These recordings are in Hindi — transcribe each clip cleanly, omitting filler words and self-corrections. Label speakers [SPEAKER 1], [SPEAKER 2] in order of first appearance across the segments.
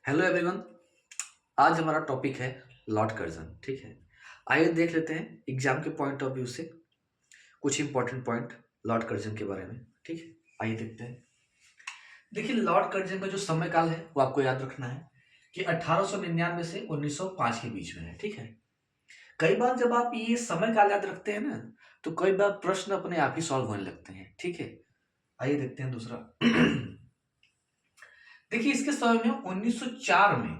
[SPEAKER 1] Hello everyone. आज हमारा टॉपिक है लॉर्ड कर्जन। ठीक है, आइए देख लेते हैं एग्जाम के पॉइंट ऑफ व्यू से कुछ इंपॉर्टेंट पॉइंट लॉर्ड कर्जन के बारे में। ठीक है, आइए देखते हैं। देखिए, लॉर्ड कर्जन का जो समय काल है वो आपको याद रखना है कि 1899 से 1905 के बीच में है। ठीक है, कई बार जब आप ये समय काल याद रखते हैं ना, तो कई बार प्रश्न अपने आप ही सॉल्व होने लगते हैं। ठीक है, आइए देखते हैं दूसरा। देखिए, इसके समय में 1904 में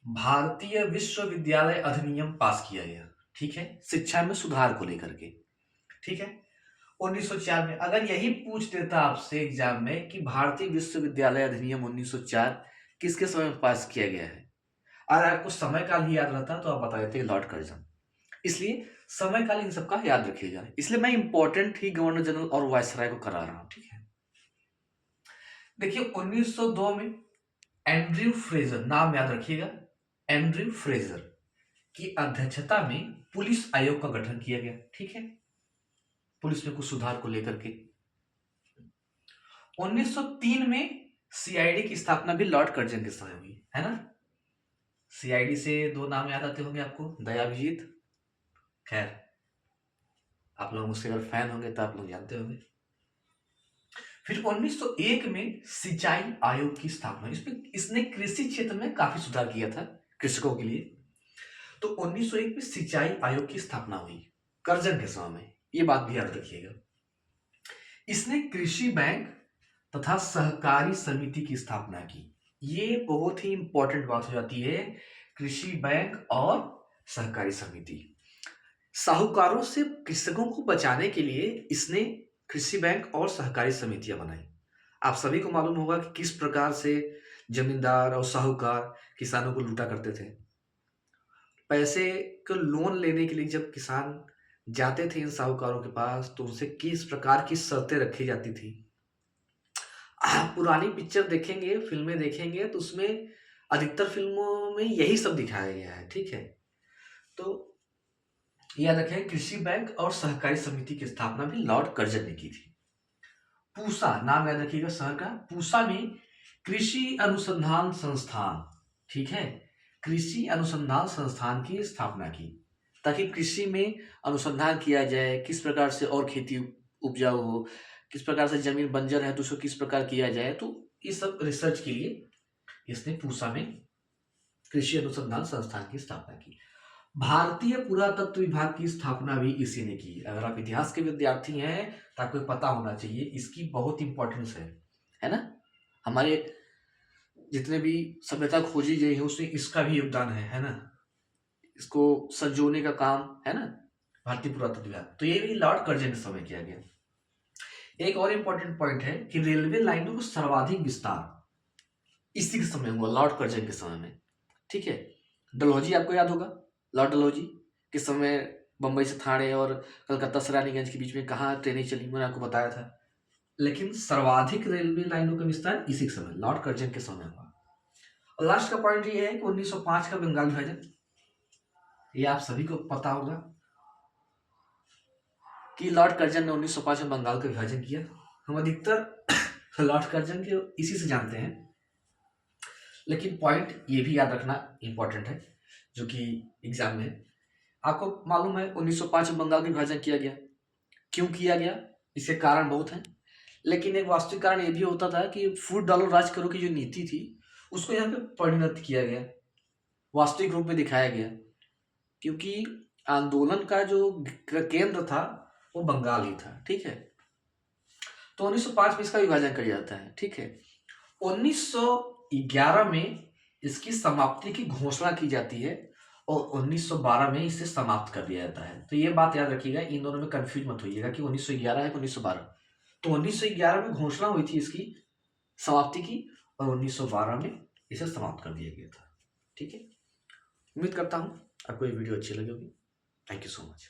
[SPEAKER 1] भारतीय विश्वविद्यालय अधिनियम पास किया गया। ठीक है, शिक्षा में सुधार को लेकर के। ठीक है, 1904 में अगर यही पूछ देता आपसे एग्जाम में कि भारतीय विश्वविद्यालय अधिनियम 1904 किसके समय में पास किया गया है, अगर आपको समय काल ही याद रहता तो आप बता देते लॉर्ड कर्जन। इसलिए समय काल इन सबका याद रखिएगा। इसलिए मैं इंपॉर्टेंट ही गवर्नर जनरल और वायसराय को करा रहा हूं। ठीक है, देखिए 1902 में एंड्रयू फ्रेजर, नाम याद रखिएगा, एंड्रयू फ्रेजर की अध्यक्षता में पुलिस आयोग का गठन किया गया। ठीक है, पुलिस में कुछ सुधार को लेकर के। 1903 में सीआईडी की स्थापना भी लॉर्ड कर्जन के समय हुई है ना। सीआईडी से दो नाम याद आते होंगे आपको, दयाभिजीत। खैर, आप लोग उसके अगर फैन होंगे तो आप लोग जानते होंगे। फिर 1901 में सिंचाई आयोग की स्थापना, इसने कृषि क्षेत्र में काफी सुधार किया था कृषकों के लिए। तो 1901 में सिंचाई आयोग की स्थापना हुई कर्जन के समय में, ये बात भी याद रखिएगा। इसने कृषि बैंक तथा सहकारी समिति की स्थापना की। ये बहुत ही इंपॉर्टेंट बात हो जाती है, कृषि बैंक और सहकारी समिति। साहूकारों से कृषकों को बचाने के लिए इसने कृषि बैंक और सहकारी समितियां बनाई। आप सभी को मालूम होगा कि किस प्रकार से जमींदार और साहूकार किसानों को लूटा करते थे। पैसे को लोन लेने के लिए जब किसान जाते थे इन साहूकारों के पास, तो उनसे किस प्रकार की शर्तें रखी जाती थी। आप पुरानी पिक्चर देखेंगे, फिल्में देखेंगे, तो उसमें अधिकतर फिल्मों में यही सब दिखाया गया है। ठीक है, तो याद रखें, कृषि बैंक और सहकारी समिति की स्थापना भी लॉर्ड कर्जन ने की थी। पूसा, नाम याद रखिएगा शहर का, पूसा में कृषि अनुसंधान संस्थान, ठीक है, कृषि अनुसंधान संस्थान की स्थापना की, ताकि कृषि में अनुसंधान किया जाए, किस प्रकार से और खेती उपजाऊ हो, किस प्रकार से जमीन बंजर है तो उसको किस प्रकार किया जाए। तो ये सब रिसर्च के लिए इसने पूसा में कृषि अनुसंधान संस्थान की स्थापना की। भारतीय पुरातत्व विभाग की स्थापना भी इसी ने की। अगर आप इतिहास के विद्यार्थी हैं तो आपको पता होना चाहिए, इसकी बहुत इंपॉर्टेंस है ना। हमारे जितने भी सभ्यता खोजी गई है उसमें इसका भी योगदान है ना। इसको संजोने का काम है ना भारतीय पुरातत्व विभाग। तो ये भी लॉर्ड कर्जन के समय किया गया। एक और इंपॉर्टेंट पॉइंट है कि रेलवे लाइनों को सर्वाधिक विस्तार इसी के समय हुआ, लॉर्ड कर्जन के समय में। ठीक है, डलहौजी आपको याद होगा, लॉर्ड डलहौजी के समय बंबई से थाने और कलकत्ता से रानीगंज के बीच में कहाँ ट्रेनें चली, मैंने आपको बताया था। लेकिन सर्वाधिक रेलवे लाइनों का विस्तार इसी समय लॉर्ड कर्जन के समय हुआ। और लास्ट का पॉइंट ये है कि 1905 का बंगाल विभाजन, ये आप सभी को पता होगा कि लॉर्ड कर्जन ने 1905 में बंगाल का विभाजन किया। हम अधिकतर लॉर्ड कर्जन के इसी से जानते हैं, लेकिन पॉइंट ये भी याद रखना इंपॉर्टेंट है जो कि एग्जाम में आपको मालूम है। 1905 में बंगाल का विभाजन किया गया, क्यों किया गया, इसके कारण बहुत हैं, लेकिन एक वास्तविक कारण ये भी होता था कि फूट डालो राज करो की जो नीति थी उसको यहाँ पे परिणत किया गया, वास्तविक रूप में दिखाया गया। क्योंकि आंदोलन का जो केंद्र था वो बंगाल ही था। ठीक है, तो 1905 में इसका विभाजन कर जाता है। ठीक है, 1911 में इसकी समाप्ति की घोषणा की जाती है और 1912 में इसे समाप्त कर दिया जाता है। तो ये बात याद रखिएगा, इन दोनों में कंफ्यूज मत होइएगा कि 1911 है कि 1912। तो 1911 में घोषणा हुई थी इसकी समाप्ति की और 1912 में इसे समाप्त कर दिया गया था। ठीक है, उम्मीद करता हूं आपको ये वीडियो अच्छी लगी होगी। Thank you so much.